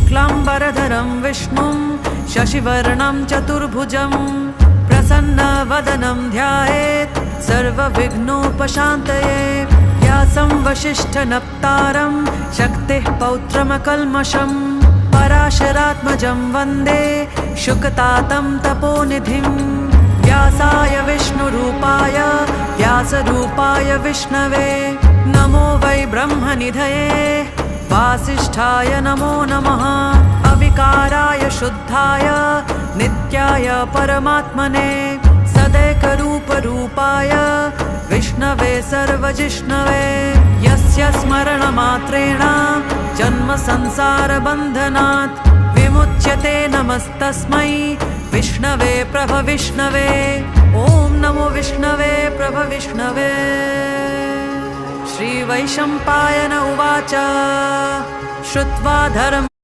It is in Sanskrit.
शुक्लाम्बरधरं विष्णुं शशिवर्णं चतुर्भुजं प्रसन्नवदनं ध्यायेत् सर्वविघ्नोपशान्तये। व्यासं वसिष्ठनप्तारं शक्तिः पौत्रमकल्मषं पराशरात्मजं वन्दे शुकतातं तपोनिधिं। व्यासाय विष्णुरूपाय व्यासरूपाय विष्णवे नमो वै ब्रह्मनिधये वासिष्ठाय नमो नमः। अविकाराय शुद्धाय नित्याय परमात्मने सदैकरूपरूपाय विष्णवे सर्वजिष्णवे। यस्य स्मरणमात्रेण जन्मसंसारबन्धनात् विमुच्यते नमस्तस्मै विष्णवे प्रभविष्णवे। ॐ नमो विष्णवे प्रभविष्णवे। श्रीवैशम्पायन उवाच श्रुत्वा धर्म